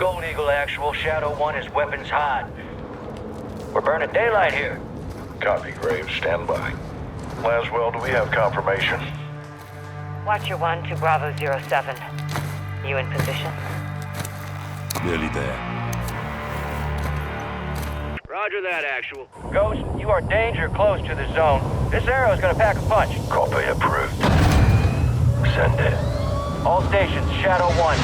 Gold Eagle actual, Shadow 1 is weapons hot. We're burning daylight here. Copy, Graves. Stand by. Laswell, do we have confirmation? Watcher 1 to Bravo 07. You in position? Nearly there. Roger that, actual. Ghost, you are danger close to the zone. This arrow is gonna pack a punch. Copy approved. Send it. All stations, Shadow 1.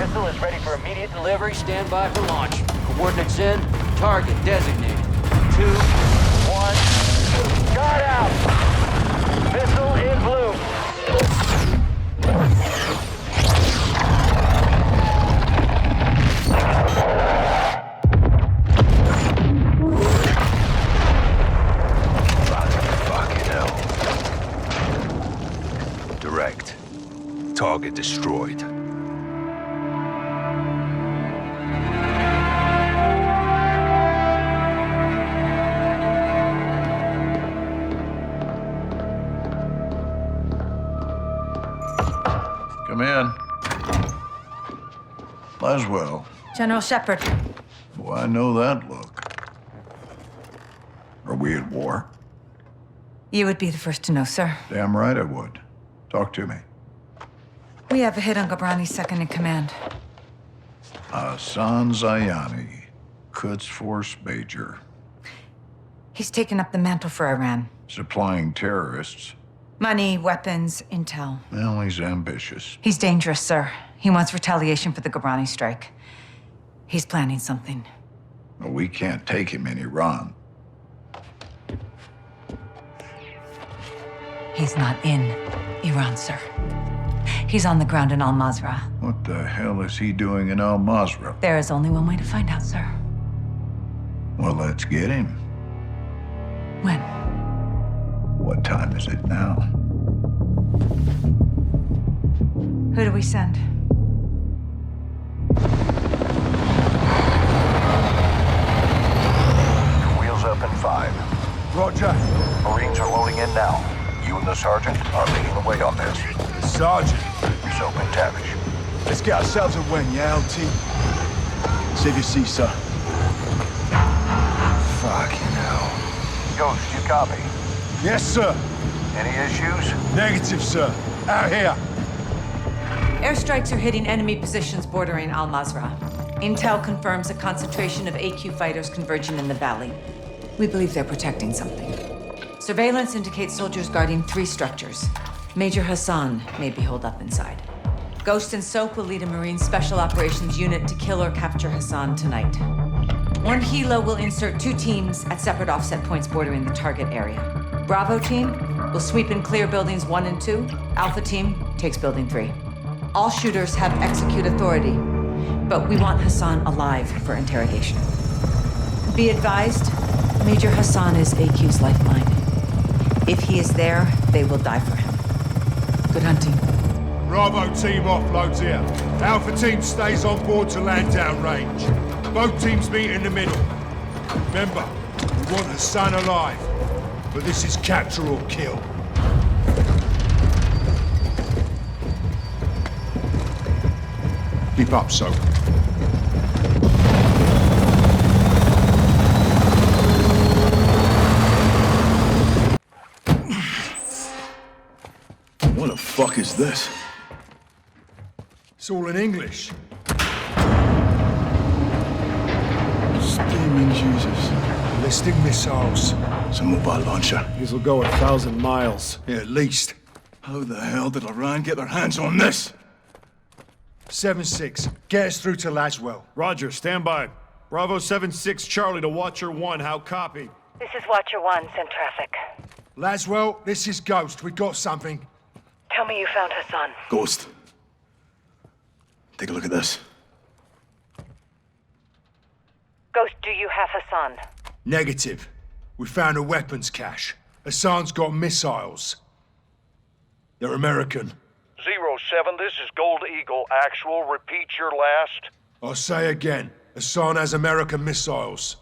Missile is ready for immediate delivery. Stand by for launch. Coordinates in. Target designated. 2, 1. Shot out! Missile in blue. Fucking hell. Direct. Target destroyed. Come in. Laswell. General Shepard. Oh, I know that look. Are we at war? You would be the first to know, sir. Damn right I would. Talk to me. We have a hit on Ghabrani's second in command. Hassan Zayani, Quds Force Major. He's taken up the mantle for Iran. Supplying terrorists. Money, weapons, intel. Well, he's ambitious. He's dangerous, sir. He wants retaliation for the Ghabrani strike. He's planning something. Well, we can't take him in Iran. He's not in Iran, sir. He's on the ground in Al-Mazrah. What the hell is he doing in Al-Mazrah? There is only one way to find out, sir. Well, let's get him. When? What time is it now? Who do we send? Wheels up in 5. Roger. Marines are loading in now. You and the sergeant are leading the way on this. Sergeant. Soap and Tavish. Let's get ourselves a win, yeah, LT? Save your seat, sir. Fucking hell. Ghost, you copy? Yes, sir. Any issues? Negative, sir. Out here. Airstrikes are hitting enemy positions bordering Al-Mazrah. Intel confirms a concentration of AQ fighters converging in the valley. We believe they're protecting something. Surveillance indicates soldiers guarding 3 structures. Major Hassan may be holed up inside. Ghost and Soap will lead a Marine Special Operations unit to kill or capture Hassan tonight. 1 helo will insert 2 teams at separate offset points bordering the target area. Bravo team will sweep and clear buildings 1 and 2. Alpha team takes building 3. All shooters have execute authority, but we want Hassan alive for interrogation. Be advised, Major Hassan is AQ's lifeline. If he is there, they will die for him. Good hunting. Bravo team offloads here. Alpha team stays on board to land down range. Both teams meet in the middle. Remember, we want Hassan alive, but this is capture or kill. Keep up, Soap. What the fuck is this? It's all in English. Steaming Jesus. Ballistic missiles. It's a mobile launcher. These will go 1,000 miles. Yeah, at least. How the hell did Iran get their hands on this? 7-6. Get us through to Laswell. Roger, stand by. Bravo 7-6 Charlie to Watcher 1. How copy? This is Watcher 1, send traffic. Laswell, this is Ghost. We got something. Tell me you found Hassan. Ghost. Take a look at this. Ghost, do you have Hassan? Negative. We found a weapons cache. Hassan's got missiles. They're American. 07, this is Gold Eagle. Actual, repeat your last. I'll say again. Hassan has American missiles.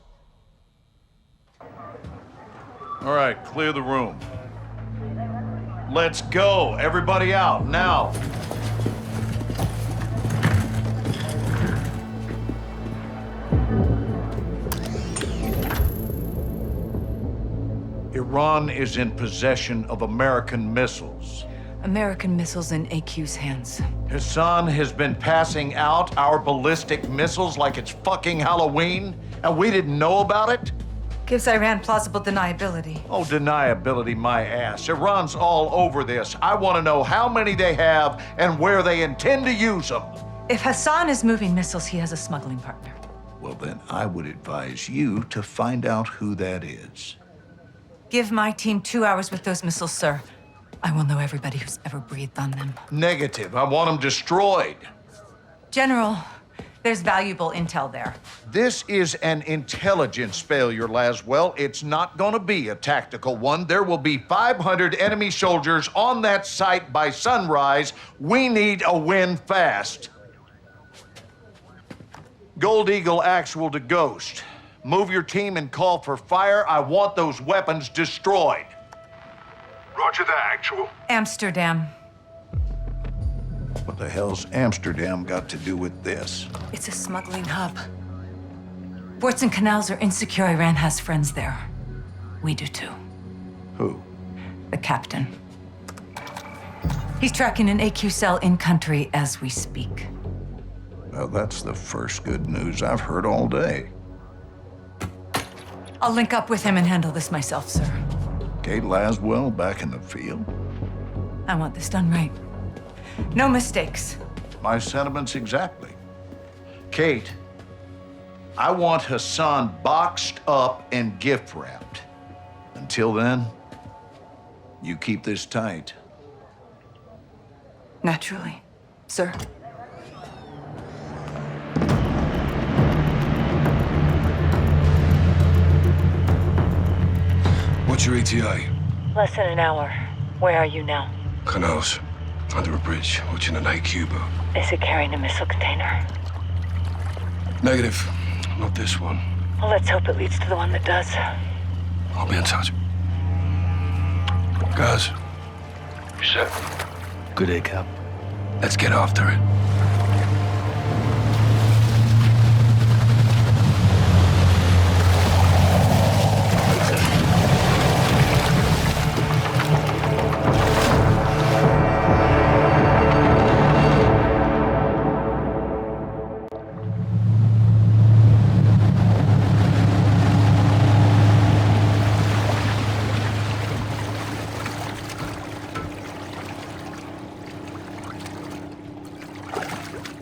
All right, clear the room. Let's go. Everybody out, now. Iran is in possession of American missiles. American missiles in AQ's hands. Hassan has been passing out our ballistic missiles like it's fucking Halloween, and we didn't know about it? Gives Iran plausible deniability. Oh, deniability my ass. Iran's all over this. I want to know how many they have and where they intend to use them. If Hassan is moving missiles, he has a smuggling partner. Well, then I would advise you to find out who that is. Give my team 2 hours with those missiles, sir. I will know everybody who's ever breathed on them. Negative. I want them destroyed. General, there's valuable intel there. This is an intelligence failure, Laswell. It's not going to be a tactical one. There will be 500 enemy soldiers on that site by sunrise. We need a win fast. Gold Eagle Actual to Ghost. Move your team and call for fire. I want those weapons destroyed. Roger that, Actual. Amsterdam. What the hell's Amsterdam got to do with this? It's a smuggling hub. Ports and canals are insecure. Iran has friends there. We do too. Who? The captain. He's tracking an AQ cell in country as we speak. Well, that's the first good news I've heard all day. I'll link up with him and handle this myself, sir. Kate Laswell back in the field? I want this done right. No mistakes. My sentiments exactly. Kate, I want Hassan boxed up and gift wrapped. Until then, you keep this tight. Naturally, sir. What's your ETA? Less than an hour. Where are you now? Canals. Under a bridge, watching an AQ boat. Is it carrying a missile container? Negative. Not this one. Well, let's hope it leads to the one that does. I'll be in touch. Guys. You set? Good day, Cap. Let's get after it.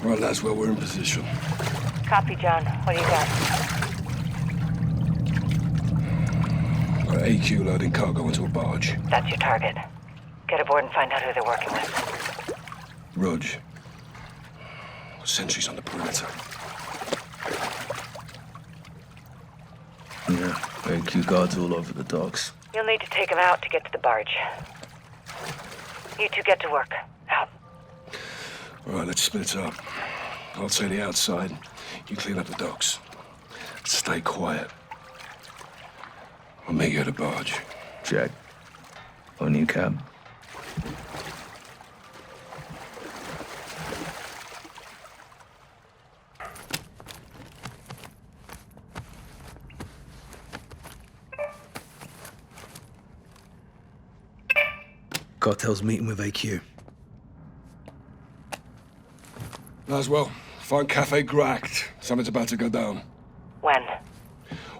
Right, that's where we're in position. Copy, John. What do you got? Got AQ loading cargo into a barge. That's your target. Get aboard and find out who they're working with. Rog. Sentries on the perimeter. Yeah, AQ guards all over the docks. You'll need to take them out to get to the barge. You two get to work. Out. All right, let's split up. I'll say the outside. You clean up the docks. Stay quiet. I'll meet you at the barge. Jack. On you, Cap. Cartel's meeting with AQ. Laswell, find Cafe Gracht. Something's about to go down. When?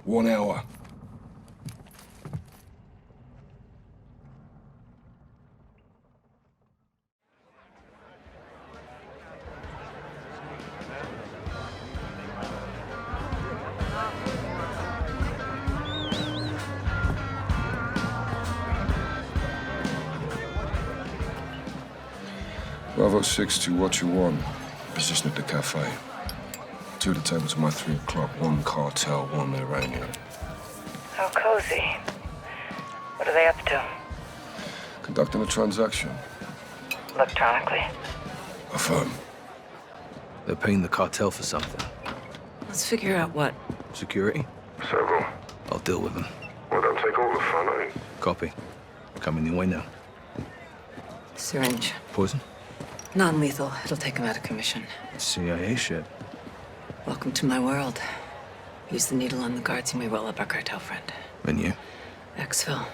1 hour. Bravo 6 to Watcher 1. Position at the cafe. 2 of the tables are my 3 o'clock. 1 Cartel, 1 Iranian. How cozy. What are they up to? Conducting a transaction. Electronically. Affirm. They're paying the cartel for something. Let's figure out what. Security? Several. I'll deal with them. Well, don't take all the fun, eh? Copy. Coming your way now. Syringe. Poison? Non-lethal. It'll take him out of commission. CIA shit. Welcome to my world. Use the needle on the guards and we roll up our cartel friend. And you? Exfil.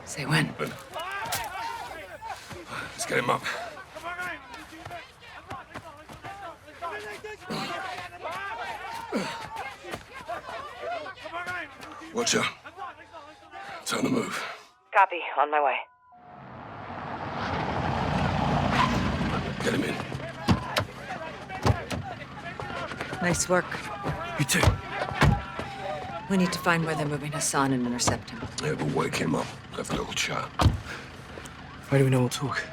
Say when. Let's get him up. Watch out. Time to move. Copy. On my way. Get him in. Nice work. You too. We need to find where they're moving Hassan and intercept him. Yeah, but wake him up. Have a little chat. Why do we know we'll talk?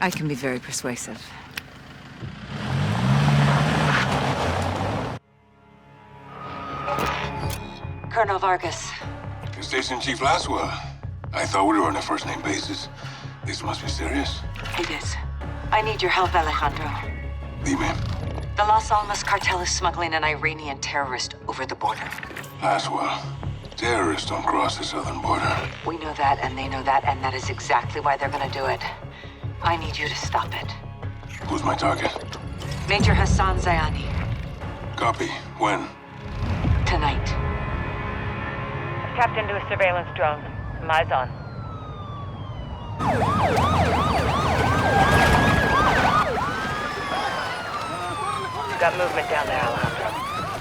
I can be very persuasive. Colonel Vargas. Station Chief Laswell. I thought we were on a first-name basis. This must be serious. It is. I need your help, Alejandro. Dime. The Los Alamos cartel is smuggling an Iranian terrorist over the border. Laswell. Terrorists don't cross the southern border. We know that, and they know that, and that is exactly why they're gonna do it. I need you to stop it. Who's my target? Major Hassan Zayani. Copy. When? Tonight. Tapped into a surveillance drone. Eyes on. Got movement down there, Alejandro.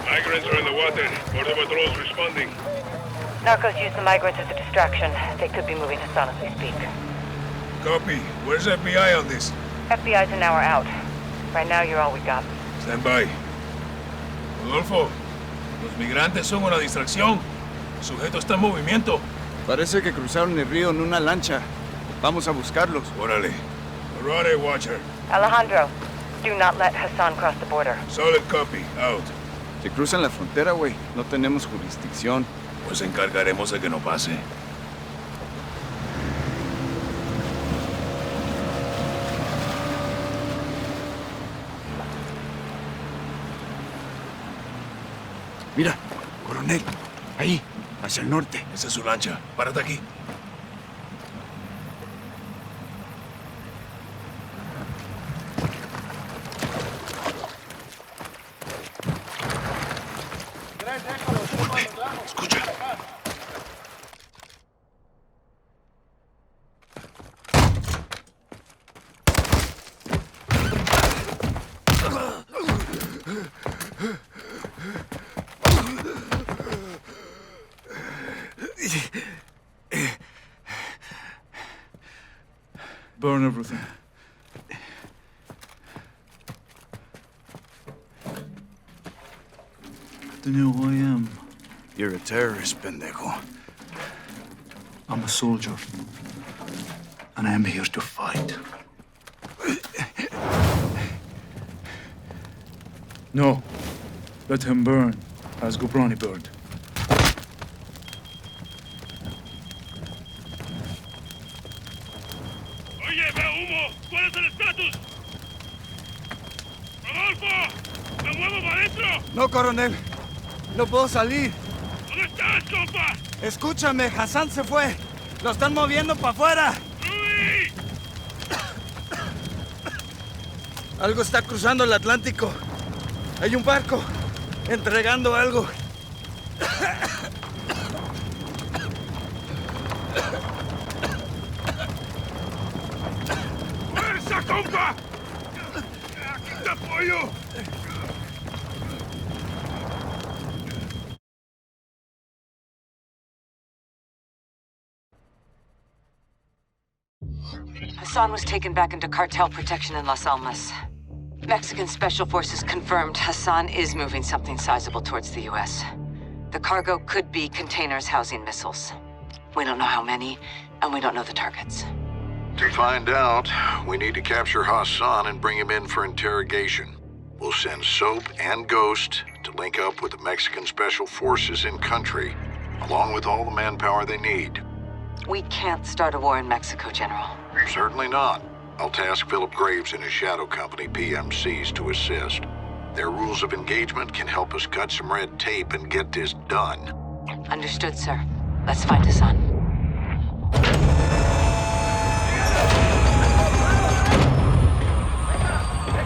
Migrants are in the water. Border patrol's responding. Narcos use the migrants as a distraction. They could be moving Hassan as we speak. Copy. Where's FBI on this? FBI's an hour out. Right now, you're all we got. Stand by. Rodolfo, los migrantes son una distracción. El sujeto está en movimiento. Parece que cruzaron el río en una lancha. Vamos a buscarlos. Órale. Alright, Watcher. Alejandro, do not let Hassan cross the border. Solid copy. Out. Si cruzan la frontera, güey, no tenemos jurisdicción. Pues encargaremos de que no pase. Mira, coronel. Ahí, hacia el norte. Esa es su lancha. Párate aquí. Escucha. Burn everything. Don't know who I am. You're a terrorist, pendejo. I'm a soldier. And I am here to fight. No. Let him burn, as Gobrani burned. Oye, veo humo. ¿Cuál es el estatus? ¡Rodolfo! ¡Me muevo para adentro! No, coronel. No puedo salir. ¿Dónde estás, compa? Escúchame, Hassan se fue. Lo están moviendo para afuera. ¡Luis! Algo está cruzando el Atlántico. Hay un barco entregando algo. ¡Fuerza, compa! ¡Aquí te apoyo! Hassan was taken back into cartel protection in Los Alamos. Mexican Special Forces confirmed Hassan is moving something sizable towards the U.S. The cargo could be containers housing missiles. We don't know how many, and we don't know the targets. To find out, we need to capture Hassan and bring him in for interrogation. We'll send Soap and Ghost to link up with the Mexican Special Forces in country, along with all the manpower they need. We can't start a war in Mexico, General. Certainly not. I'll task Philip Graves and his shadow company, PMCs, to assist. Their rules of engagement can help us cut some red tape and get this done. Understood, sir. Let's find Hassan.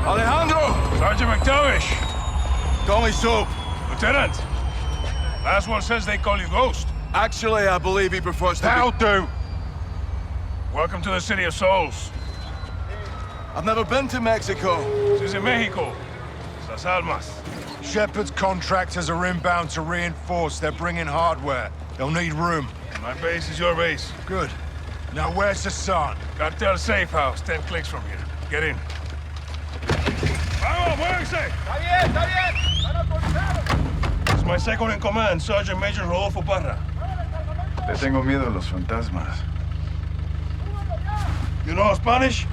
Alejandro! Sergeant McTavish! Call me Soap. Lieutenant! Last one says they call you Ghost. Actually, I believe he prefers to That'll be... do. Welcome to the City of Souls. I've never been to Mexico. This is Mexico. Las Almas. Shepard's contractors are inbound to reinforce. They're bringing hardware. They'll need room. My base is your base. Good. Now where's Hassan? Cartel safe house, 10 clicks from here. Get in. Vamos, muévense! ¡Está bien, está bien! ¡Están autorizados! It's my second in command, Sergeant Major Rodolfo Parra. Le tengo miedo a los fantasmas. You know Spanish?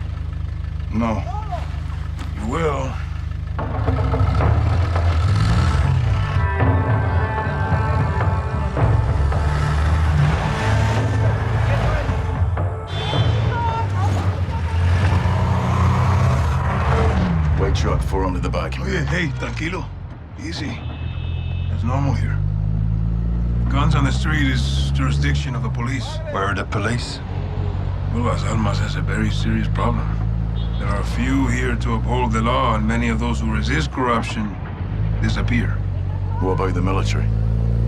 No. You will. White truck, 4 under the back. Oye, hey, tranquilo. Easy. It's normal here. Guns on the street is jurisdiction of the police. Where are the police? Well, Las Almas has a very serious problem. There are few here to uphold the law, and many of those who resist corruption disappear. What about the military?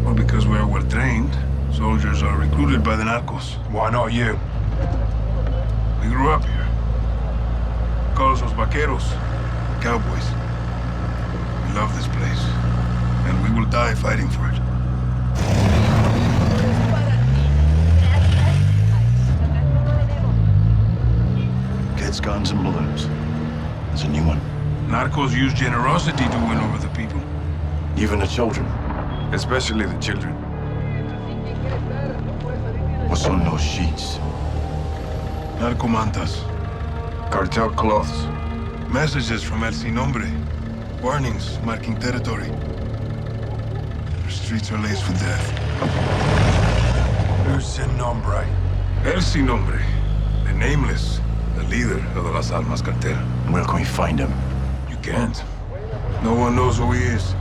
Well, because we're well trained, soldiers are recruited by the narcos. Why not you? We grew up here. Call us los vaqueros, cowboys. We love this place, and we will die fighting for it. Kids, guns, and balloons. There's a new one. Narcos use generosity to win over the people. Even the children. Especially the children. What's on those sheets? Narcomantas. Cartel cloths. Messages from El Sin Nombre. Warnings marking territory. Our streets are laced with death. Who's Sin Nombre? El Sin Nombre. The nameless. The leader of the Las Almas Cartel. Where can we find him? You can't. No one knows who he is.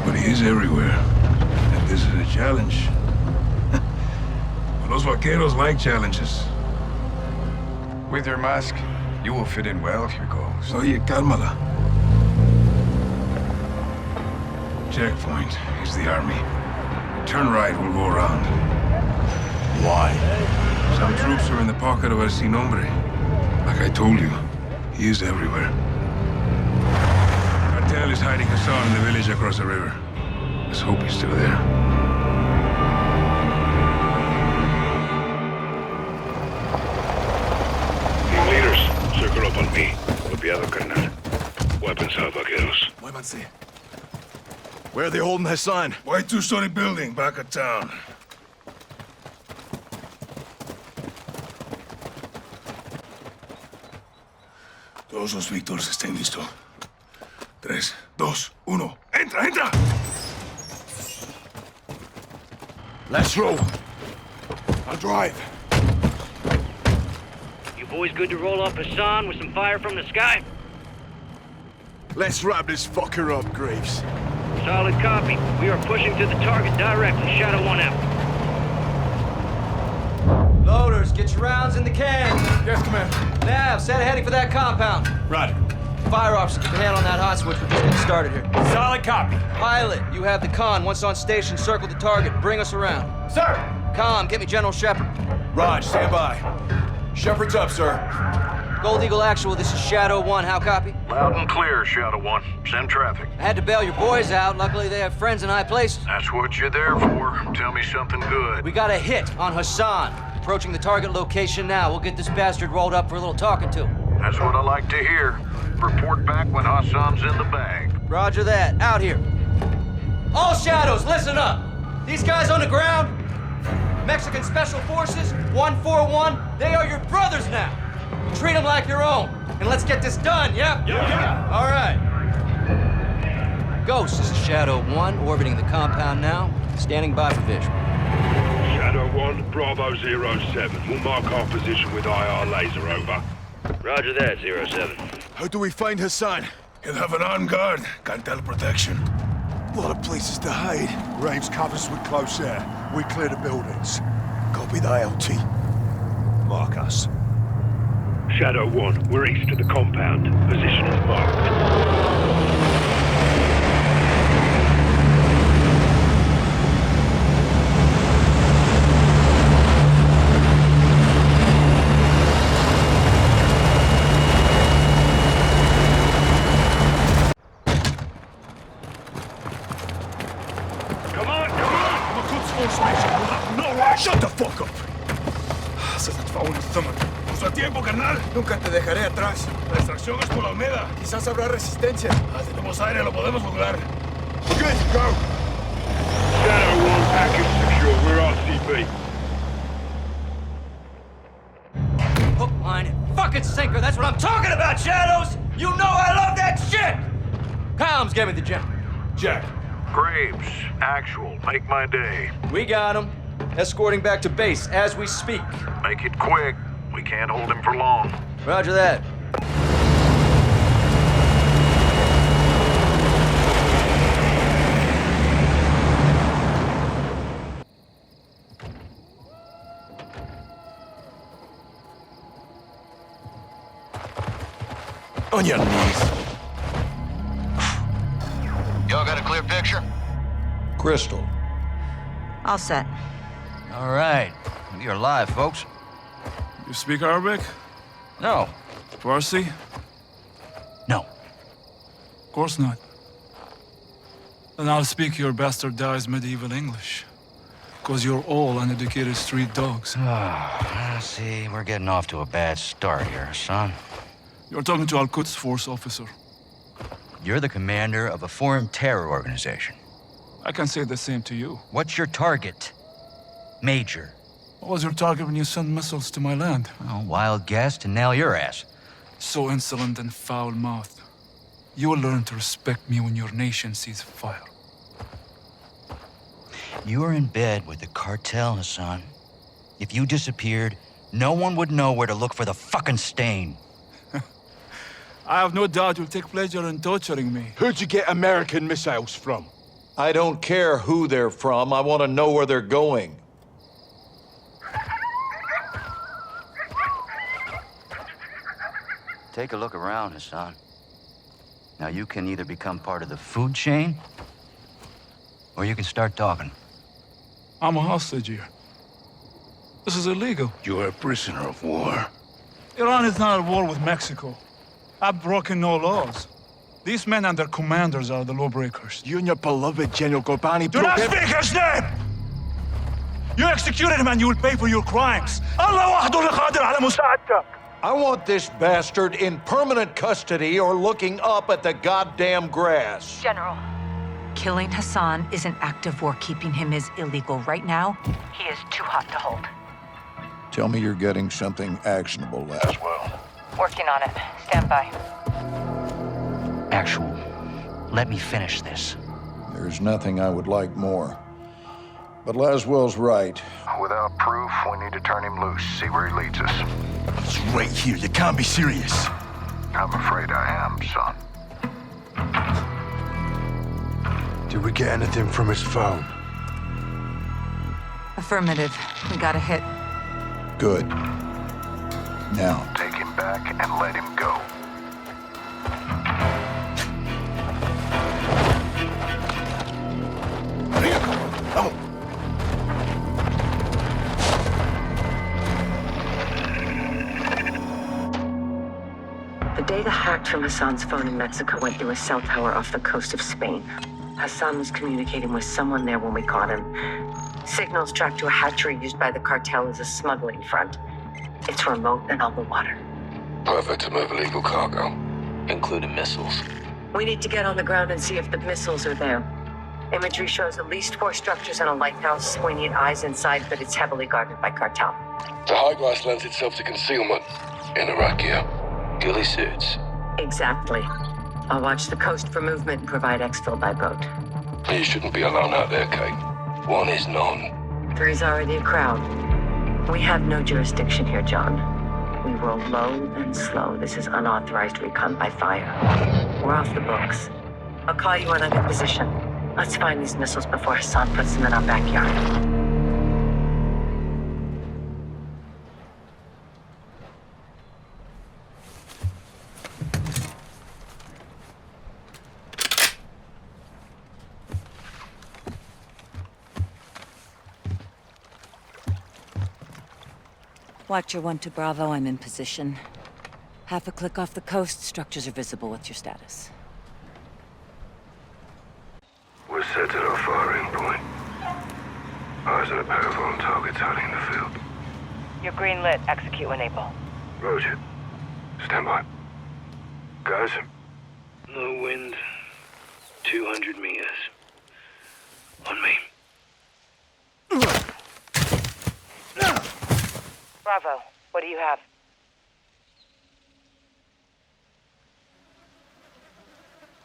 But he is everywhere. And this is a challenge. Los vaqueros like challenges. With your mask, you will fit in well if you go. Oye, cálmala. Checkpoint is the army. Turn right, we'll go around. Why? Some troops are in the pocket of El Sin Nombre. Like I told you, he is everywhere. Cartel is hiding Hassan in the village across the river. Let's hope he's still there. Team leaders, circle up on me. Copiado, carnal. Weapons out, vaqueros. Muévanse. Where are they holding Hassan? White two-story building back of town. Todos los Víctores estén listos. 3, 2, 1. ¡Entra, entra! Let's roll. I'll drive. You boys good to roll up Hassan with some fire from the sky? Let's wrap this fucker up, Graves. Solid copy. We are pushing to the target directly. Shadow 1 out. Loaders, get your rounds in the can. Yes, Commander. Nav, set heading for that compound. Roger. Fire officer, keep a hand on that hot switch. We're just getting started here. Solid copy. Pilot, you have the con. Once on station, circle the target. Bring us around. Sir! Com, get me General Shepard. Raj, stand by. Shepard's up, sir. Gold Eagle Actual, this is Shadow 1. How copy? Loud and clear, Shadow 1. Send traffic. I had to bail your boys out. Luckily, they have friends in high places. That's what you're there for. Tell me something good. We got a hit on Hassan. Approaching the target location now. We'll get this bastard rolled up for a little talking to. That's what I like to hear. Report back when Hassan's in the bag. Roger that. Out here. All Shadows, listen up. These guys on the ground, Mexican Special Forces, 141, they are your brothers now. Treat them like your own. And let's get this done, yeah? Yeah. All right. Ghost, this is Shadow 1, orbiting the compound now. Standing by for visual. Shadow 1, Bravo 07. We'll mark our position with IR laser, over. Roger that, 07. How do we find Hassan? He'll have an armed guard. Cartel protection. A lot of places to hide. Graves covers with close air. We clear the buildings. Copy the ILT. Mark us. Shadow 1, we're east of the compound. Position is marked. Toma. Justo a tiempo, carnal. Nunca te dejaré atrás. La extracción es por la Almeda. Quizás habrá resistencia. Si tenemos aire, lo podemos lograr. Good, go! Shadow 1 package secure. We're RCB. Hook, line, and fucking sinker. That's what I'm talking about, Shadows! You know I love that shit! Comms, give me the gem. Jack. Graves, actual, make my day. We got him. Escorting back to base as we speak. Make it quick. We can't hold him for long. Roger that. On your knees. Y'all got a clear picture? Crystal. All set. All right. You're alive, folks. You speak Arabic? No. Farsi? No. Of course not. Then I'll speak your bastardized medieval English. Because you're all uneducated street dogs. See, we're getting off to a bad start here, son. You're talking to Al-Quds Force officer. You're the commander of a foreign terror organization. I can say the same to you. What's your target? Major. What was your target when you sent missiles to my land? Oh, wild guess to nail your ass. So insolent and foul-mouthed. You will learn to respect me when your nation sees fire. You are in bed with the cartel, Hassan. If you disappeared, no one would know where to look for the fucking stain. I have no doubt you'll take pleasure in torturing me. Who'd you get American missiles from? I don't care who they're from. I want to know where they're going. Take a look around, Hassan. Now you can either become part of the food chain, or you can start talking. I'm a hostage here. This is illegal. You're a prisoner of war. Iran is not at war with Mexico. I've broken no laws. These men and their commanders are the lawbreakers. You and your beloved General Gorbani Do not speak his name! You executed him and you will pay for your crimes. Allah wahdu li qadir ala musa'adak. I want this bastard in permanent custody or looking up at the goddamn grass. General. Killing Hassan is an act of war. Keeping him is illegal. Right now, He is too hot to hold. Tell me you're getting something actionable, Laswell. Working on it. Stand by. Actual, let me finish this. There's nothing I would like more. But Laswell's right. Without proof, we need to turn him loose, see where he leads us. It's right here. You can't be serious. I'm afraid I am, son. Did we get anything from his phone? affirmative. We got a hit. Good. Now, Take him back and let him go. The data hacked from Hassan's phone in Mexico went through a cell tower off the coast of Spain. Hassan was communicating with someone there when we caught him. Signals tracked to a hatchery used by the cartel as a smuggling front. It's remote and on the water. Perfect to move illegal cargo, including missiles. We need to get on the ground and see if the missiles are there. Imagery shows at least 4 structures and a lighthouse. We need eyes inside, but it's heavily guarded by cartel. The high glass lends itself to concealment. In Iraq here. Ghillie suits. Exactly. I'll watch the coast for movement and provide exfil by boat. You shouldn't be alone out there, Kate. 1 is none. 3's already a crowd. We have no jurisdiction here, John. We roll low and slow. This is unauthorized recon by fire. We're off the books. I'll call you when I'm in position. Let's find these missiles before Hassan puts them in our backyard. Watcher 1 to Bravo, I'm in position. Half a click off the coast, structures are visible. What's your status? We're set at our firing point. Eyes on a pair of armed targets hiding in the field. You're green lit. Execute when able. Roger. Stand by. Guys? No wind. 200 meters. On me. Bravo. What do you have?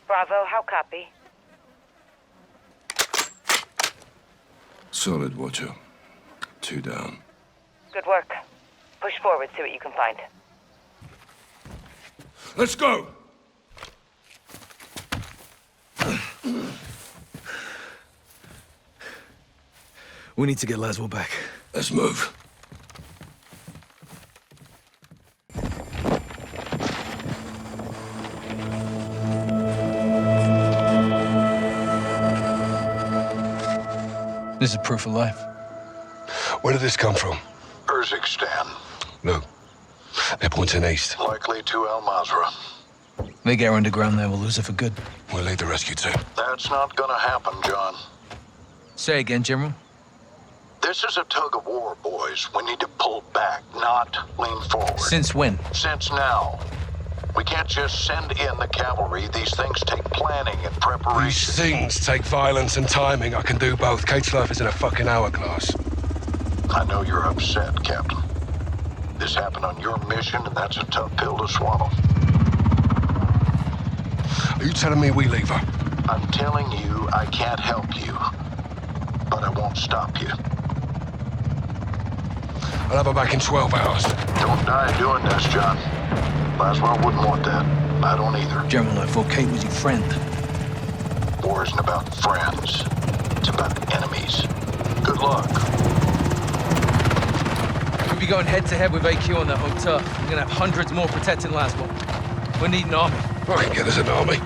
Bravo, how copy? Solid, Watcher. 2 down. Good work. Push forward, see what you can find. Let's go! We need to get Laswell back. Let's move. This is proof of life. Where did this come from? Urzikstan. Look, they're pointing east. Likely to Al Mazrah. They get her underground there, we'll lose her for good. We'll lead the rescue team. That's not gonna happen, John. Say again, General. This is a tug of war, boys. We need to pull back, not lean forward. Since when? Since now. We can't just send in the cavalry. These things take planning and preparation. These things take violence and timing. I can do both. Kate's life is in a fucking hourglass. I know you're upset, Captain. This happened on your mission, and that's a tough pill to swallow. Are you telling me we leave her? I'm telling you I can't help you, but I won't stop you. I'll have her back in 12 hours. Don't die doing this, John. Laswell wouldn't want that. I don't either. General, I thought Kate was your friend. War isn't about friends. It's about enemies. Good luck. We'll be going head-to-head with AQ on that hotel. We're gonna have hundreds more protecting Laswell. We need an army. I can get us an army.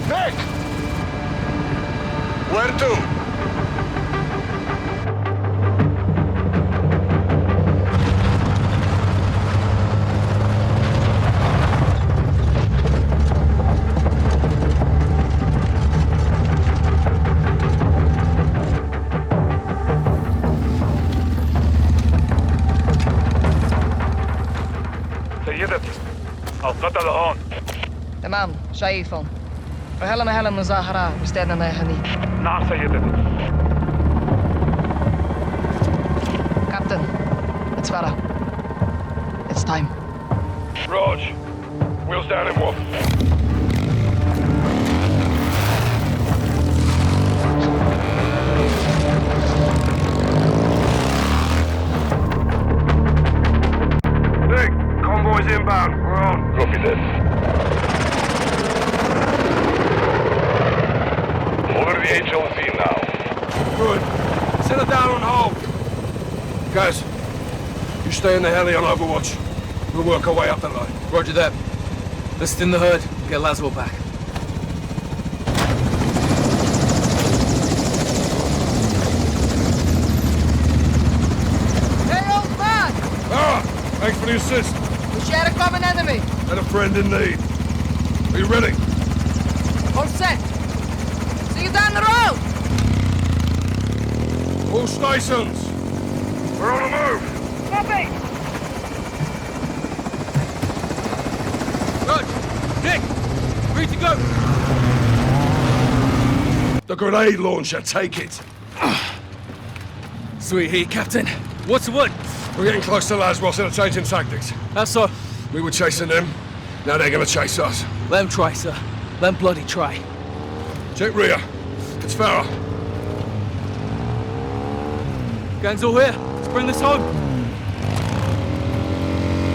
Nick! Where to? سيدتي القتل هون. تمام شايفهم. وهلا مهلا مظاهرة مستعدنا يا هنيك. نعم سيدتي. Captain, it's Farah. It's time. Rog, we'll stand him off. Nick, convoy's inbound. We're on. Copy that. Over the HLZ now. Good. Settle down on hold. Guys, you stay in the heli on Overwatch. We'll work our way up the line. Roger that. Let's thin the herd, get Laswell back. Hey, old man! Ah! Thanks for the assist. We share a common enemy. And a friend in need. Are you ready? All set. See you down the road! All stations. We're on the move. Copy! Rog! Nick! Free to go! The grenade launcher, take it. Sweet heat, Captain. What's the word? We're getting close to Laswell, so they're changing tactics. How so? We were chasing them. Now they're gonna chase us. Let them try, sir. Let them bloody try. Check rear. It's Farah. Gang's all here. Let's bring this home.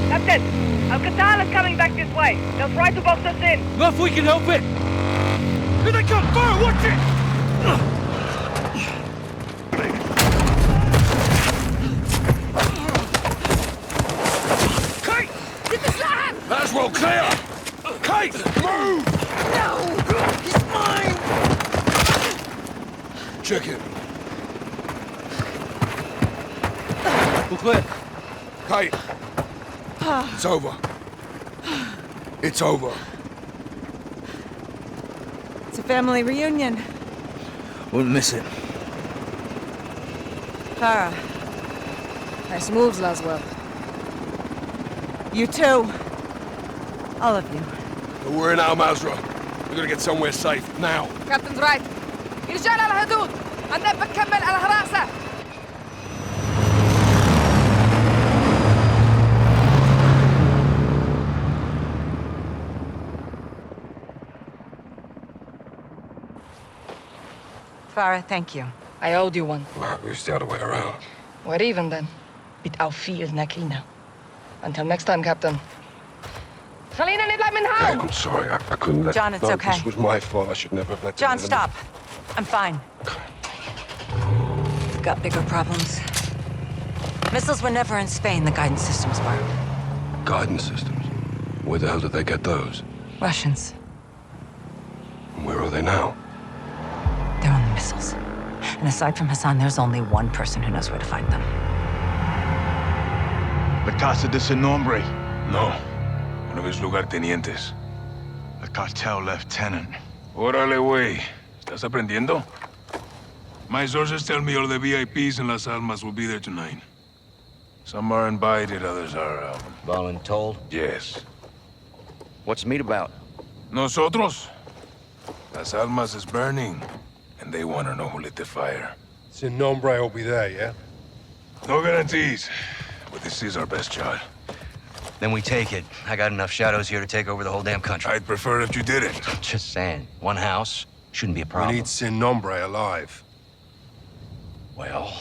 Captain, Al-Qatal is coming back this way. They'll try to box us in. Not if we can help it. Here they come! Fire! Watch it! Kate! Get the gun! Laswell, clear! Kate, move! No! He's mine! Check it. We're clear. Kate. It's over. It's over. It's a family reunion. Wouldn't miss it. Farah, Nice moves, Laswell. you too. All of you. We're in Al Mazrah. We're gonna get somewhere safe, now. Captain's right. رجال على الحدود. النب بتكمل على الحراسة. Farah, thank you. I owed you one. Well, we used the other way around. We're even then. بالتوفيق نكينا. Until next time, Captain. خلينا نطلع من Hey, هون. I'm sorry. I couldn't let... John, it's no, okay. This was my fault. I should never have let... John, the enemy- stop. I'm fine. We've got bigger problems. Missiles were never in Spain, the guidance systems were. Guidance systems? Where the hell did they get those? Russians. And where are they now? They're on the missiles. And aside from Hassan, there's only one person who knows where to find them. La Casa de Sin Nombre. No. One of his lugartenientes. The Cartel lieutenant. Órale, güey. ¿Estás aprendiendo? My sources tell me all the VIPs in Las Almas will be there tonight. Some are invited, others are, Voluntold? Yes. What's the meet about? Nosotros? Las Almas is burning, and they want to know who lit the fire. Sin Nombre will be there, yeah? No guarantees, but this is our best shot. Then we take it. I got enough shadows here to take over the whole damn country. I'd prefer if you didn't. Just saying. One house shouldn't be a problem. We need Sin Nombre alive. Well...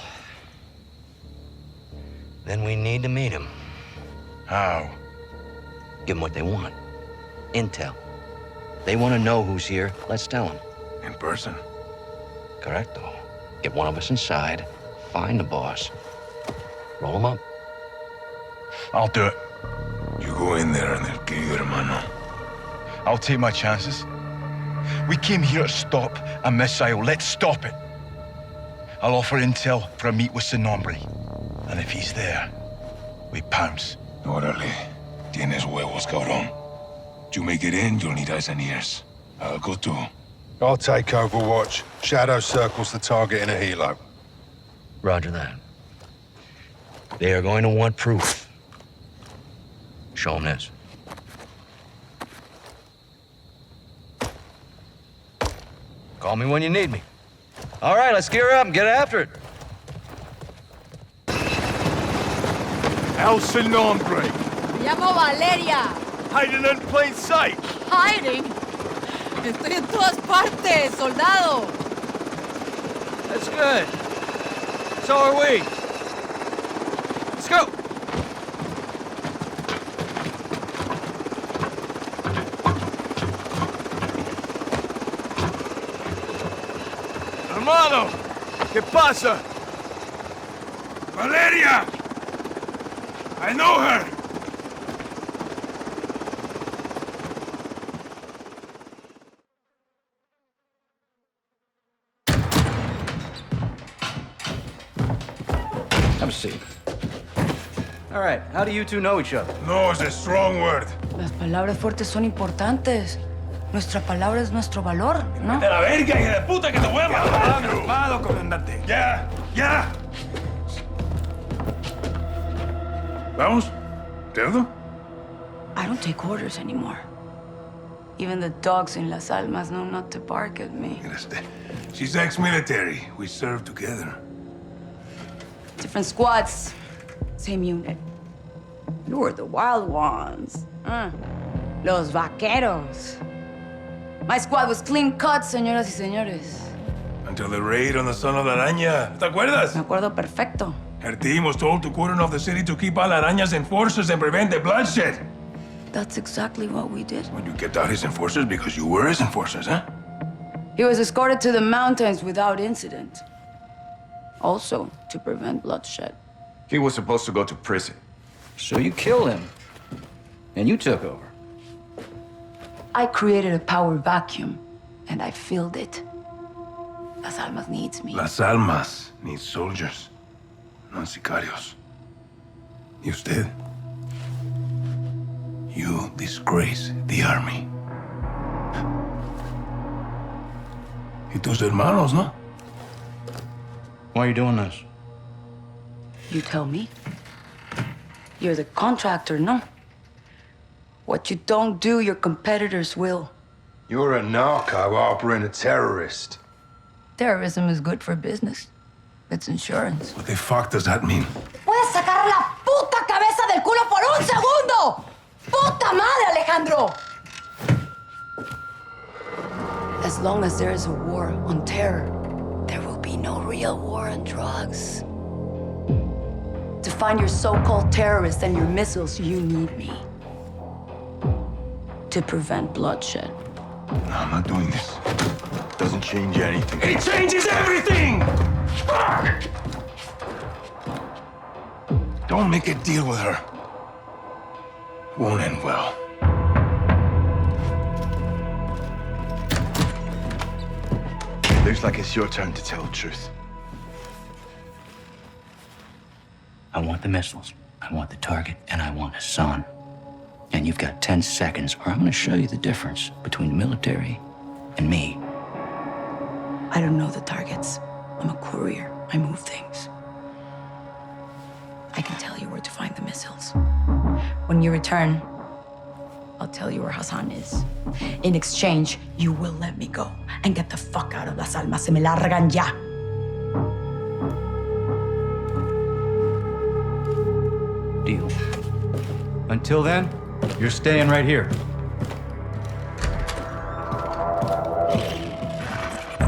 then we need to meet him. How? Give them what they want. Intel. They want to know who's here. Let's tell them. In person? Correcto. Get one of us inside, find the boss, roll him up. I'll do it. You go in there and they'll kill you, hermano. I'll take my chances. We came here to stop a missile. Let's stop it. I'll offer intel for a meet with Sin Nombre. And if he's there, we pounce. Órale. Tienes huevos, cabrón. You make it in, you'll need eyes and ears. I'll go too. I'll take Overwatch. Shadow circles the target in a helo. Roger that. They are going to want proof. Show them this. Call me when you need me. All right, let's gear up and get after it. El Sin Nombre. Me llamo Valeria. Hiding in plain sight. Hiding. Estoy en todas partes, soldado. That's good. So are we. Let's go. Hermano, ¿qué pasa? Valeria! I know her! Have a seat. All right, how do you two know each other? No is a strong word. Las palabras fuertes son importantes. Nuestra palabra es nuestro valor, ¿no? ¡De la verga, hija de puta, que te voy a matar! ¡Calmado, comandante! ¡Ya! ¡Ya! ¿Vamos? ¿Cerdo? I don't take orders anymore. Even the dogs in Las Almas know not to bark at me. She's ex-military. We served together. Different squads, same unit. You were the wild ones. Los vaqueros. My squad was clean cut, señoras y señores. Until the raid on the Son of la Araña. ¿Te acuerdas? Me acuerdo perfecto. Her team was told to cordon off the city to keep all Araña's enforcers and prevent the bloodshed. That's exactly what we did. When you kept out his enforcers because you were his enforcers, huh? He was escorted to the mountains without incident. Also, to prevent bloodshed. He was supposed to go to prison. So you killed him. And you took over. I created a power vacuum, and I filled it. Las Almas needs me. Las Almas needs soldiers, not sicarios. Y usted? You disgrace the army. Y tus hermanos, ¿no? Why are you doing this? You tell me. You're the contractor, no? What you don't do, your competitors will. You're a narco harboring a terrorist. Terrorism is good for business. It's insurance. What the fuck does that mean? ¿Puedes sacar la puta cabeza del culo por un segundo? ¡Puta madre, Alejandro! As long as there is a war on terror, there will be no real war on drugs. To find your so-called terrorists and your missiles, you need me. To prevent bloodshed. No, I'm not doing this. Doesn't change anything. It changes everything! Fuck! Don't make a deal with her. Won't end well. Looks like it's your turn to tell the truth. I want the missiles, I want the target, and I want Hassan. And you've got 10 seconds, or I'm gonna show you the difference between the military and me. I don't know the targets. I'm a courier. I move things. I can tell you where to find the missiles. When you return, I'll tell you where Hassan is. In exchange, you will let me go and get the fuck out of Las Almas. Se me largan ya. Deal. Until then, you're staying right here.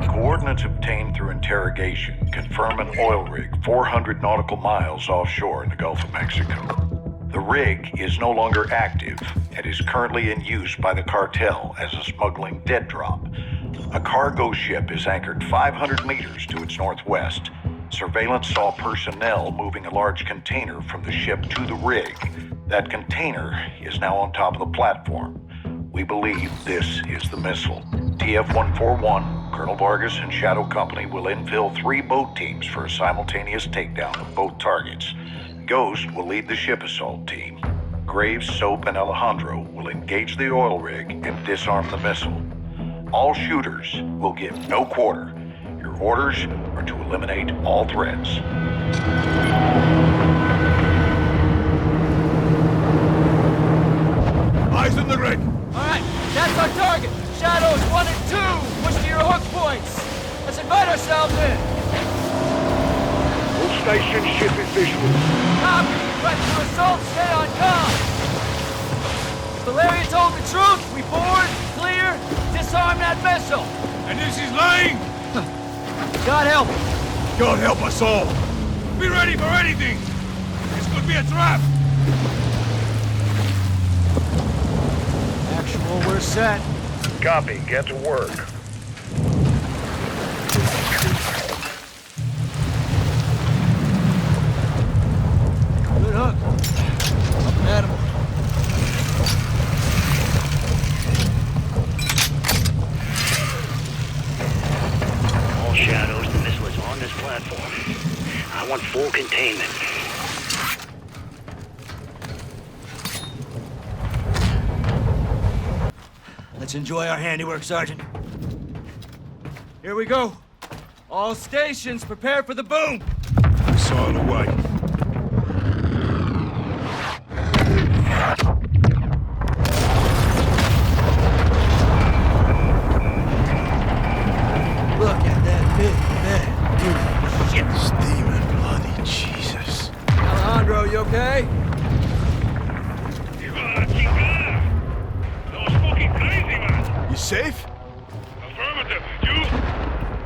Coordinates obtained through interrogation confirm an oil rig 400 nautical miles offshore in the Gulf of Mexico. The rig is no longer active and is currently in use by the cartel as a smuggling dead drop. A cargo ship is anchored 500 meters to its northwest. Surveillance saw personnel moving a large container from the ship to the rig. That container is now on top of the platform. We believe this is the missile. TF-141, Colonel Vargas and Shadow Company will infill 3 boat teams for a simultaneous takedown of both targets. Ghost will lead the ship assault team. Graves, Soap, and Alejandro will engage the oil rig and disarm the missile. All shooters will give no quarter. Your orders are to eliminate all threats. Eyes on the rig! All right, that's our target. Shadows 1 and 2. Push to your hook points. Let's invite ourselves in. All station ship is visual. Copy. Threat to assault. Stay on comm. If Valeria told the truth, we board, clear, disarm that missile. And this is lying? God help. God help us all. Be ready for anything. This could be a trap. Actual, we're set. Copy. Get to work. Good hook. Up and at him. All Shadows, the missile is on this platform. I want full containment. Let's enjoy our handiwork, Sergeant. Here we go. All stations, prepare for the boom. Sail away. Look at that big bad beautiful ship. Steaming bloody Jesus. Alejandro, you okay? You safe? Affirmative. You?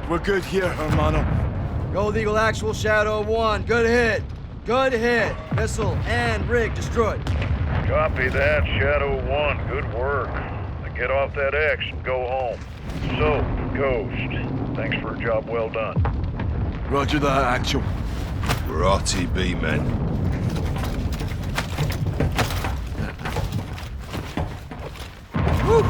We're good here, hermano. Gold Eagle Actual Shadow 1. Good hit. Good hit. Missile and rig destroyed. Copy that, Shadow 1. Good work. Now get off that X and go home. So, Ghost, thanks for a job well done. Roger that, Actual. We're RTB, men. Woo!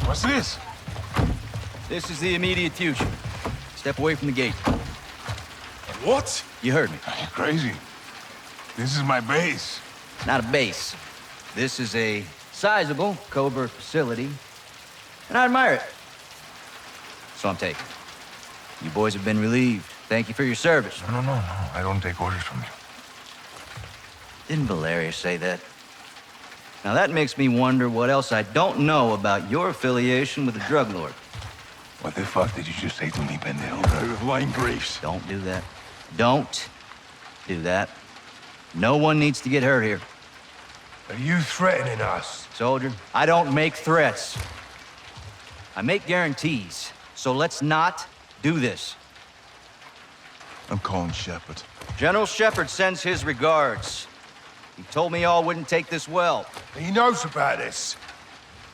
What's this? This is the immediate future. Step away from the gate. What? You heard me. You're crazy. This is my base. Not a base. This is a sizable covert facility, and I admire it. So I'm taking. You boys have been relieved. Thank you for your service. No. I don't take orders from you. Didn't Valeria say that? Now that makes me wonder what else I don't know about your affiliation with the drug lord. What the fuck did you just say to me, pendejo? Lying briefs. Don't do that. Don't do that. No one needs to get hurt here. Are you threatening us? Soldier, I don't make threats. I make guarantees. So let's not do this. I'm calling Shepard. General Shepard sends his regards. He told me y'all wouldn't take this well. He knows about this.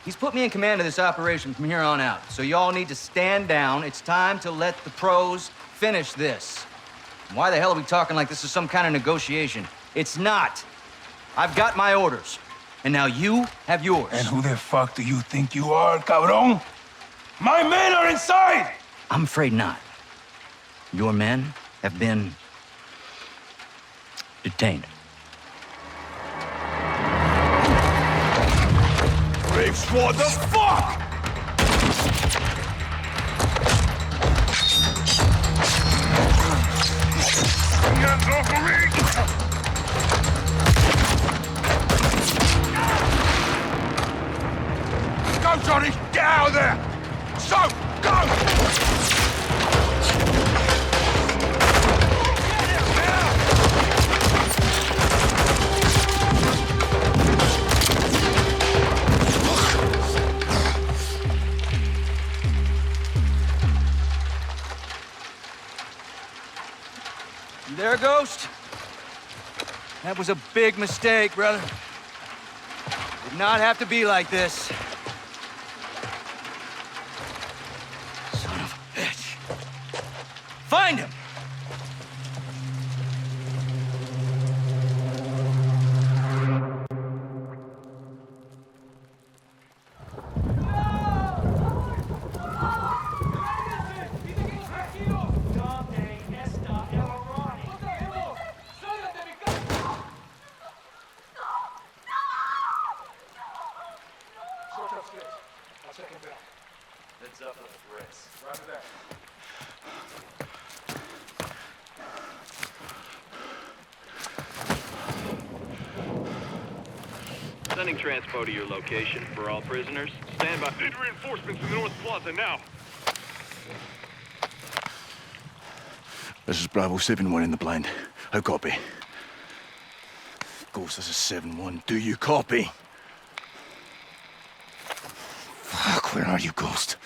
He's put me in command of this operation from here on out. So y'all need to stand down. It's time to let the pros finish this. Why the hell are we talking like this is some kind of negotiation? It's not. I've got my orders. And now you have yours. And who the fuck do you think you are, cabron? My men are inside! I'm afraid not. Your men have been detained. Graves, what the fuck? Hands off of me! Go, Johnny! Get out of there! So, go! You there, Ghost? That was a big mistake, brother. Did not have to be like this. Son of a bitch. Find him! Sending transpo to your location for all prisoners. Stand by. Need reinforcements in the North Plaza now. This is Bravo 7-1 in the blind. How copy? Ghost, this is 7-1. Do you copy? Fuck, where are you, Ghost?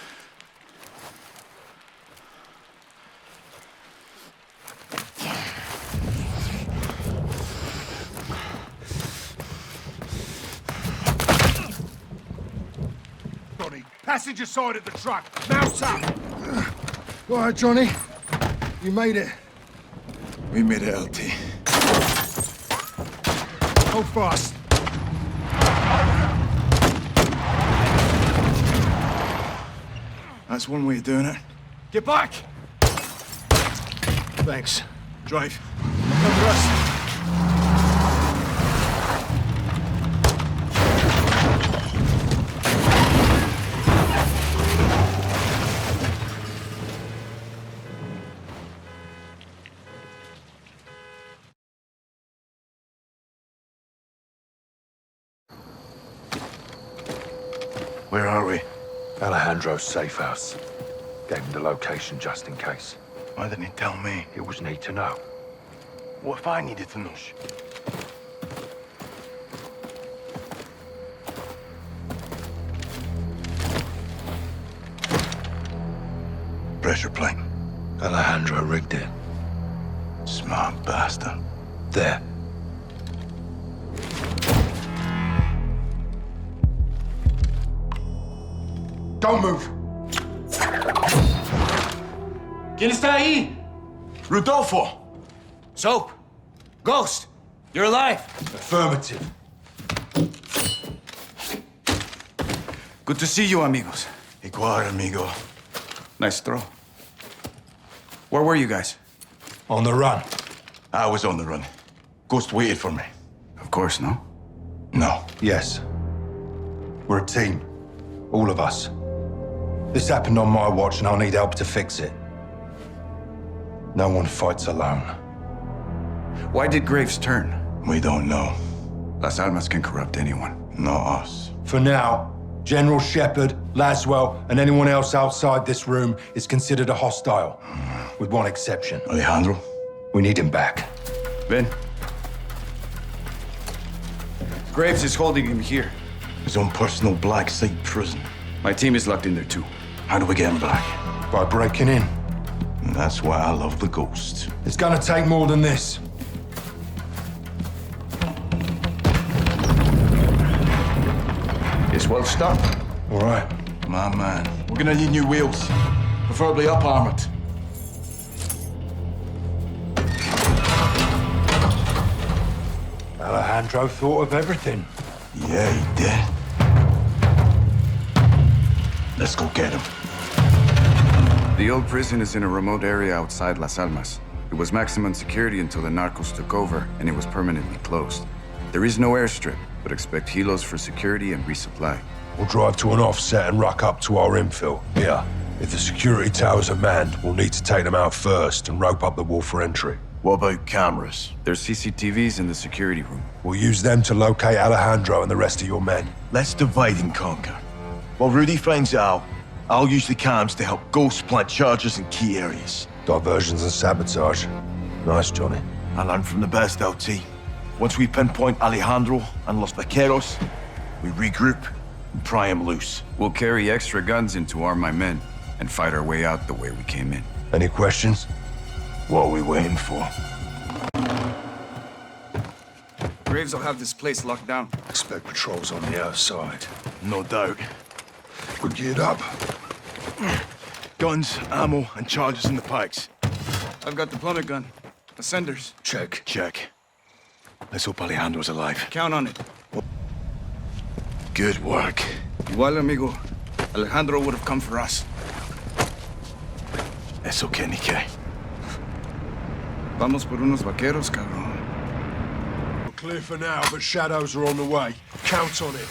Passenger side of the truck. Mount up. All right, Johnny. You made it. We made it, LT. Hold fast. That's one way of doing it. Get back! Thanks. Drive. Come with us. Where are we? Alejandro's safe house. Gave him the location just in case. Why didn't he tell me? It was need to know. What if I needed to know? Pressure plane. Alejandro rigged it. Smart bastard. There. Don't move. ¿Quién está ahí? Rodolfo! Soap. Ghost. You're alive. Affirmative. Good to see you, amigos. Igual, amigo. Nice throw. Where were you guys? On the run. I was on the run. Ghost waited for me. Of course, no? No. Yes. We're a team. All of us. This happened on my watch, and I'll need help to fix it. No one fights alone. Why did Graves turn? We don't know. Las Almas can corrupt anyone. Not us. For now, General Shepard, Laswell, and anyone else outside this room is considered a hostile. With one exception. Alejandro? We need him back. Ben? Graves is holding him here. His own personal black site prison. My team is locked in there too. How do we get him back? By breaking in. And that's why I love the Ghost. It's gonna take more than this. It's well stocked. All right. My man. We're gonna need new wheels. Preferably up-armored. Alejandro thought of everything. Yeah, he did. Let's go get him. The old prison is in a remote area outside Las Almas. It was maximum security until the narcos took over, and it was permanently closed. There is no airstrip, but expect helos for security and resupply. We'll drive to an offset and ruck up to our infill. Here, if the security towers are manned, we'll need to take them out first and rope up the wall for entry. What about cameras? There's CCTVs in the security room. We'll use them to locate Alejandro and the rest of your men. Let's divide and conquer. While Rudy finds out, I'll use the cams to help Ghost plant charges in key areas. Diversions and sabotage. Nice, Johnny. I learned from the best, LT. Once we pinpoint Alejandro and Los Vaqueros, we regroup and pry him loose. We'll carry extra guns in to arm my men and fight our way out the way we came in. Any questions? What are we waiting for? Graves will have this place locked down. Expect patrols on the outside. No doubt. We're geared up. Guns, ammo, and charges in the pikes. I've got the plummet gun. Ascenders. Check. Check. Let's hope Alejandro's alive. Count on it. Good work. Igual, amigo. Alejandro would have come for us. Eso que ni qué. Vamos por unos vaqueros, cabrón. We're clear for now, but shadows are on the way. Count on it.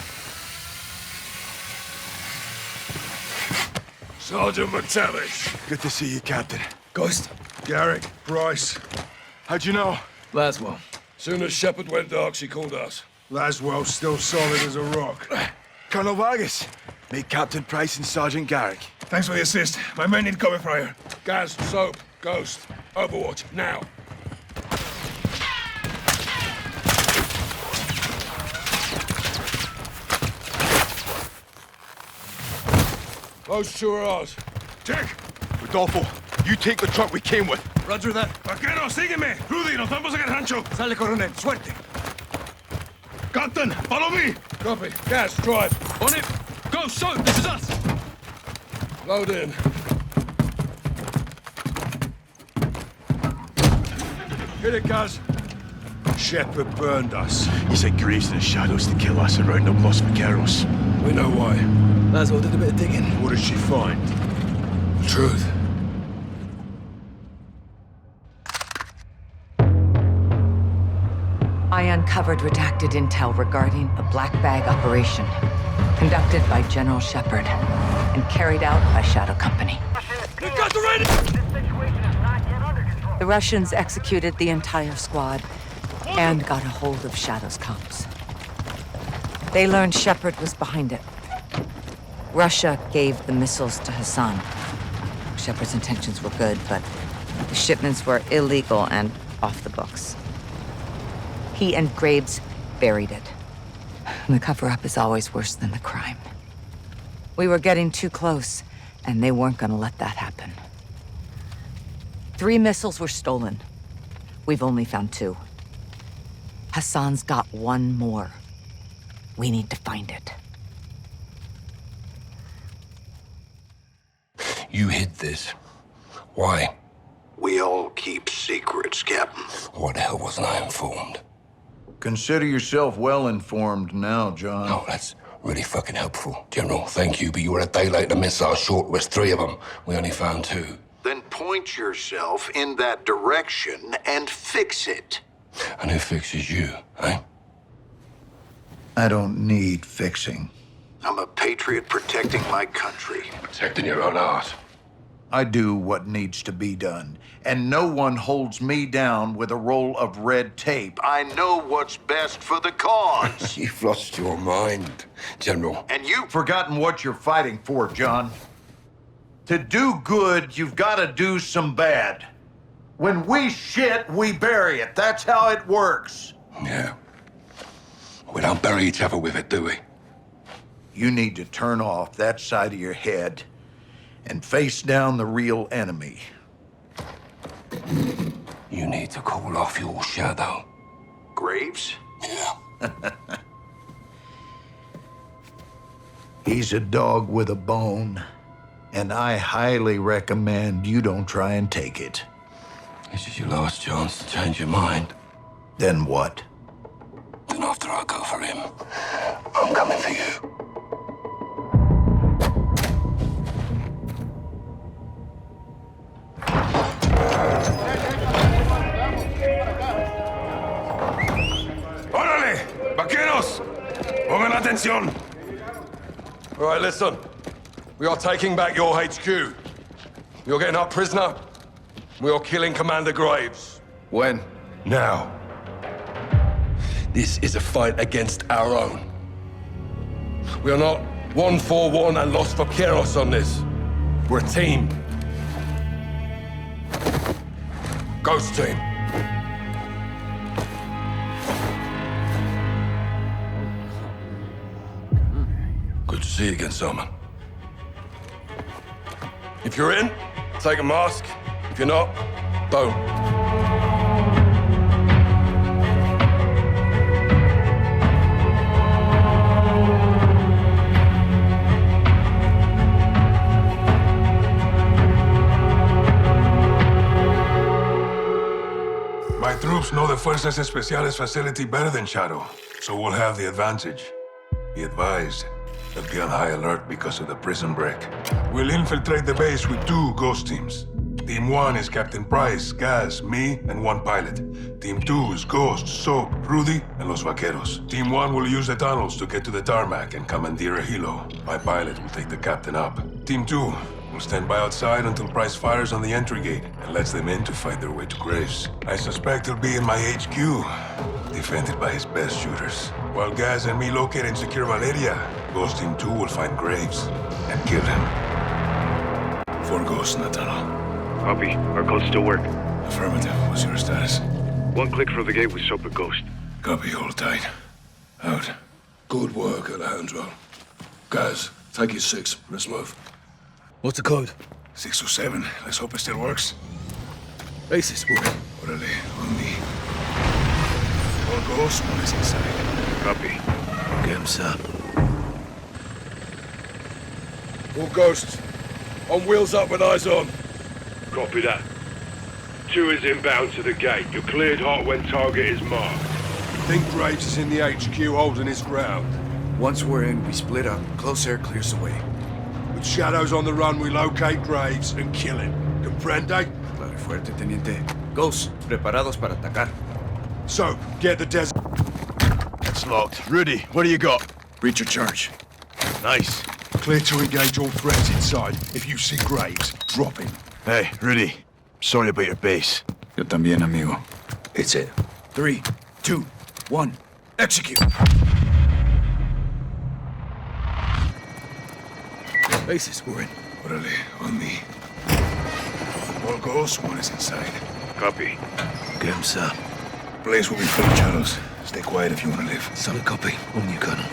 Sergeant McTavish. Good to see you, Captain. Ghost. Garrick. Bryce. How'd you know? Laswell. Soon as Shepard went dark, she called us. Laswell's still solid as a rock. Colonel Vargas. Meet Captain Price and Sergeant Garrick. Thanks for the assist. My men need cover fire. Gaz, Soap, Ghost. Overwatch, now. Those two are ours. Check. Rodolfo, you take the truck we came with. Roger that. Vaquero, sígueme. Rudy, nos vamos a rancho. Sale, coronel. Suerte. Captain, follow me. Copy. Gaz, drive. On it! Go, so, this is us! Load in. Hit it, Gaz. Shepard burned us. He sent Graves in the shadows to kill us and round up Los Vaqueros. We know why. Laswell did a bit of digging. What did she find? The truth. I uncovered redacted intel regarding a black bag operation conducted by General Shepard and carried out by Shadow Company. You got the ready! The Russians executed the entire squad and got a hold of Shadow's comms. They learned Shepard was behind it. Russia gave the missiles to Hassan. Shepard's intentions were good, but the shipments were illegal and off the books. He and Graves buried it. The cover-up is always worse than the crime. We were getting too close, and they weren't gonna let that happen. 3 missiles were stolen. We've only found 2. Hassan's got 1 more. We need to find it. You hid this. Why? We all keep secrets, Captain. Why the hell wasn't I informed? Consider yourself well informed now, John. No, that's Really fucking helpful. General, thank you, but you were a day late. The missile short was 3 of them. We only found 2. Then point yourself in that direction and fix it. And who fixes you, eh? I don't need fixing. I'm a patriot protecting my country. Protecting your own art. I do what needs to be done, and no one holds me down with a roll of red tape. I know what's best for the cause. You've lost your mind, General. And you've forgotten what you're fighting for, John. To do good, you've got to do some bad. When we shit, we bury it. That's how it works. Yeah. We don't bury each other with it, do we? You need to turn off that side of your head and face down the real enemy. You need to call off your shadow. Graves? Yeah. He's a dog with a bone, and I highly recommend you don't try and take it. This is your last chance to change your mind. Then what? Then after I go for him, I'm coming for you. ¡Órale! ¡Vaqueros! ¡Pongan atención! All right, listen. We are taking back your HQ. You're getting up prisoner. We are killing Commander Graves. When? Now. This is a fight against our own. We are not 141 and Los Vaqueros on this. We're a team. Ghost team. Good to see you again, Salman. If you're in, take a mask. If you're not, don't. My troops know the Fuerzas Especiales facility better than Shadow, so we'll have the advantage. Be advised, they'll be on high alert because of the prison break. We'll infiltrate the base with 2 ghost teams. Team 1 is Captain Price, Gaz, me, and 1 pilot. Team 2 is Ghost, Soap, Rudy, and Los Vaqueros. Team 1 will use the tunnels to get to the tarmac and commandeer a helo. My pilot will take the captain up. Team 2 will stand by outside until Price fires on the entry gate and lets them in to fight their way to Graves. I suspect he'll be in my HQ, defended by his best shooters. While Gaz and me locate and secure Valeria, Ghost Team 2 will find Graves and kill him. 4 ghosts in the tunnel. Copy. Our codes still work. Affirmative. What's your status? 1 click from the gate with Soap and Ghost. Copy. Hold tight. Out. Good work, Alejandro. Guys, take your 6. Let's move. What's the code? 627. Let's hope it still works. Basis, boy. Orale, on me. 4 ghosts, 1 is inside. Copy. Get him, sir. 4 ghosts. On wheels up with eyes on. Copy that. 2 is inbound to the gate. You're cleared hot when target is marked. Think Graves is in the HQ holding his ground. Once we're in, we split up. Close air clears the way. With Shadows on the run, we locate Graves and kill him. Comprende? Claro y fuerte, teniente. Ghosts, preparados para atacar. So, get the desert. It's locked. Rudy, what do you got? Breach of charge. Nice. Clear to engage all threats inside. If you see Graves, drop him. Hey, Rudy. Sorry about your base. Yo también, amigo. It's it. 3, 2, 1, execute! Basis, we're in. Orale, on me. 4 ghosts, 1 is inside. Copy. Get him, sir. Place will be full of shadows. Stay quiet if you want to live. Solid copy. On you, Colonel.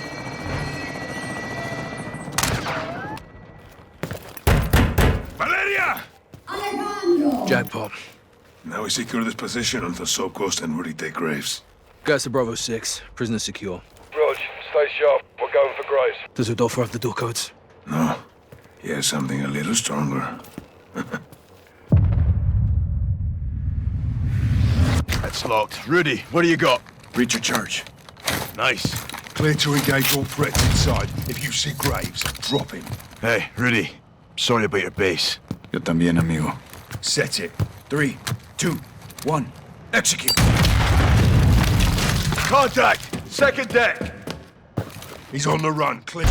Valeria! Jackpot. Now we secure this position until Soap Ghost and Rudy take Graves. Guys to Bravo 6. Prisoner secure. Rog, stay sharp. We're going for Graves. Does Rodolfo have the door codes? No. He has something a little stronger. That's locked. Rudy, what do you got? Breach of charge. Nice. Clear to engage all threats inside. If you see Graves, drop him. Hey, Rudy. Sorry about your base. Yo también, amigo. Set it. 3, 2, 1. Execute. Contact! Second deck! He's on the run. Clear.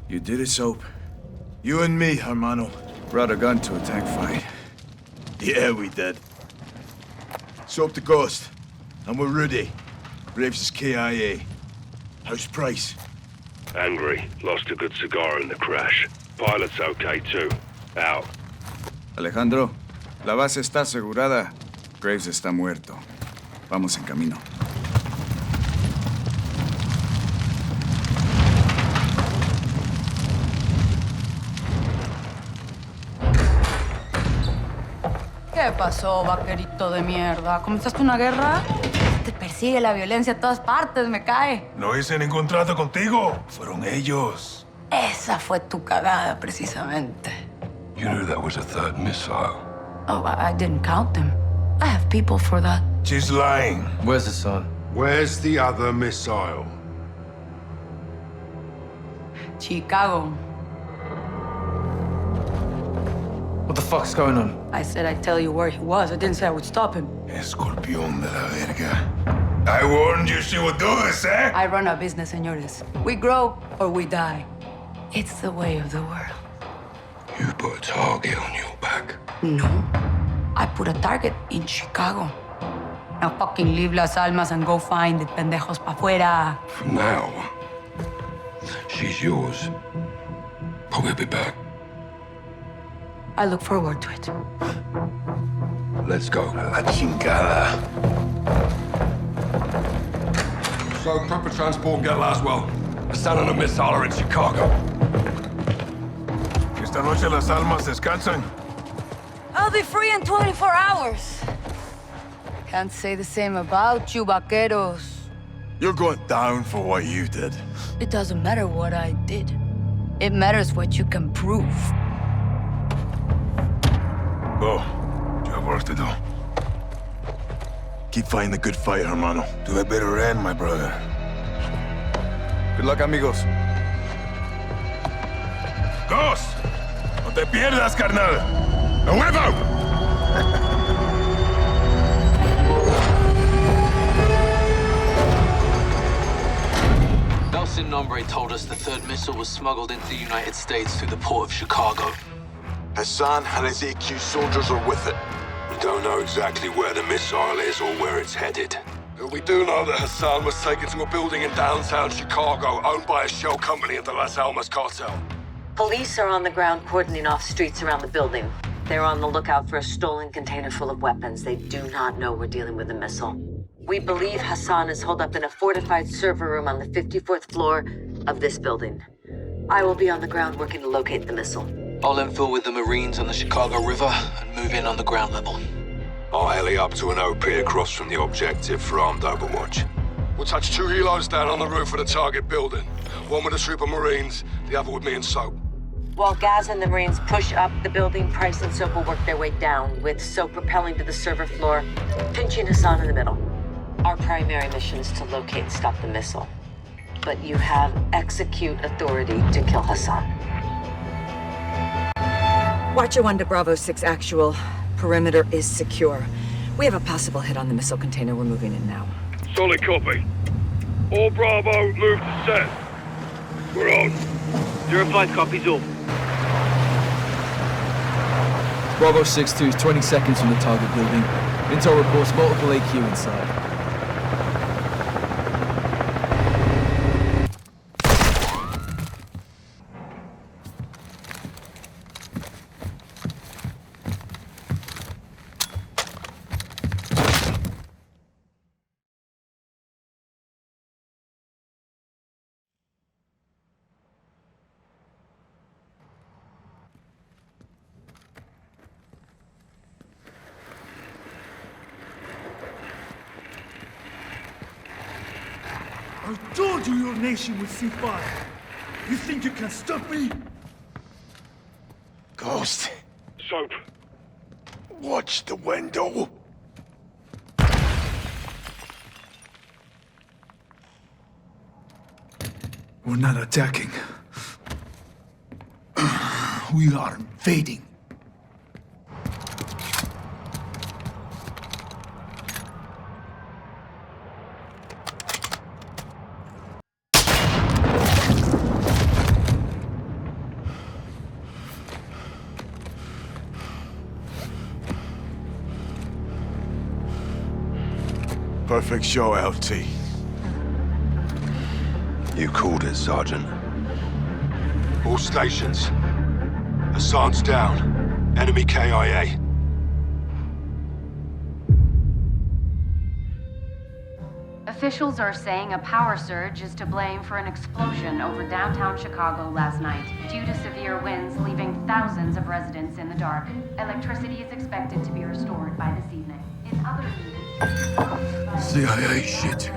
You did it, Soap. You and me, hermano. Brought a gun to a tank fight. Yeah, we did. Soap the Ghost. And we're Rudy. Graves is KIA. How's Price? Angry. Lost a good cigar in the crash. Pilot's okay too. Out. Alejandro, la base está asegurada. Graves está muerto. Vamos en camino. ¿Qué pasó, vaquerito de mierda? ¿Comenzaste una guerra? Te persigue la violencia a todas partes, me cae. No hice ningún trato contigo. Fueron ellos. Esa fue tu cagada, precisamente. You knew that was a third missile. Oh, I didn't count them. I have people for that. She's lying. Where's Hassan? Where's the other missile? Chicago. What the fuck's going on? I said I'd tell you where he was. I didn't say I would stop him. Escorpión de la verga. I warned you she would do this, eh? I run a business, señores. We grow or we die. It's the way of the world. You put a target on your back. No. I put a target in Chicago. Now fucking leave Las Almas and go find the pendejos pa' fuera. For now, she's yours. But we'll be back. I look forward to it. Let's go. La chingada. So, proper transport, get Laswell. Hassan and a missile are in Chicago. Esta noche las almas descansan. I'll be free in 24 hours. Can't say the same about you, vaqueros. You're going down for what you did. It doesn't matter what I did. It matters what you can prove. Go. You have work to do. Keep fighting the good fight, hermano. To a bitter end, my brother. Good luck, amigos. Ghost! No te pierdas, carnal. ¡A huevo! Nelson Nombre told us the third missile was smuggled into the United States through the port of Chicago. Hassan and his EQ soldiers are with it. We don't know exactly where the missile is or where it's headed. But we do know that Hassan was taken to a building in downtown Chicago owned by a shell company of the Las Almas Cartel. Police are on the ground cordoning off streets around the building. They're on the lookout for a stolen container full of weapons. They do not know we're dealing with a missile. We believe Hassan is holed up in a fortified server room on the 54th floor of this building. I will be on the ground working to locate the missile. I'll infill with the Marines on the Chicago River and move in on the ground level. I'll heli up to an OP across from the objective for armed overwatch. We'll touch 2 helos down on the roof of the target building. One with a troop of Marines, the other with me and Soap. While Gaz and the Marines push up the building, Price and Soap will work their way down, with Soap propelling to the server floor, pinching Hassan in the middle. Our primary mission is to locate and stop the missile. But you have execute authority to kill Hassan. Watcher 1 to Bravo 6 actual. Perimeter is secure. We have a possible hit on the missile container. We're moving in now. Solid copy. All Bravo, move to set. We're on. 05 copies all. Bravo 6-2 is 20 seconds from the target building. Intel reports multiple AQ inside. I told you your nation would see fire. You think you can stop me? Ghost. Soap. Watch the window. We're not attacking. We are invading. Perfect show, LT. You called it, Sergeant. All stations. Hassan's down. Enemy KIA. Officials are saying a power surge is to blame for an explosion over downtown Chicago last night, due to severe winds leaving thousands of residents in the dark. Electricity is expected to be restored by this evening. In other news... CIA shit.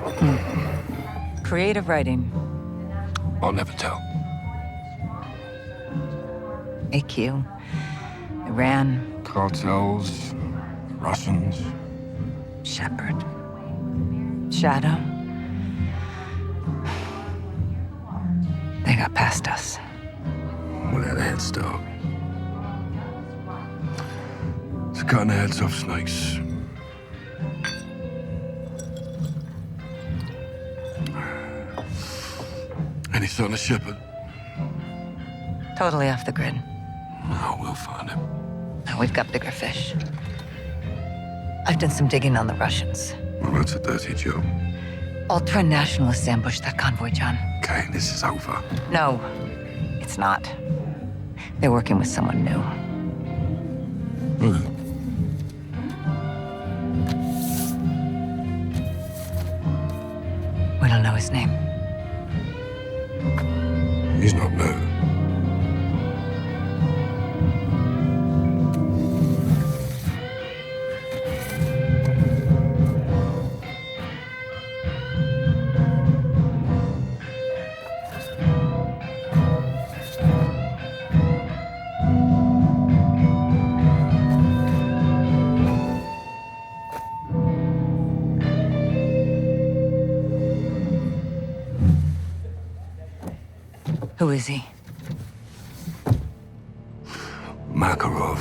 Creative writing. I'll never tell. AQ. Iran. Cartels. Russians. Shepard. Shadow. They got past us. We had a head start. It's cutting the heads off snakes. Any sign of Shepard? Totally off the grid. No, we'll find him. Now we've got bigger fish. I've done some digging on the Russians. Well, that's a dirty job. Ultra-nationalists ambushed that convoy, John. Okay, this is over. No, it's not. They're working with someone new. We don't know his name. He's not new. Who is he? Makarov.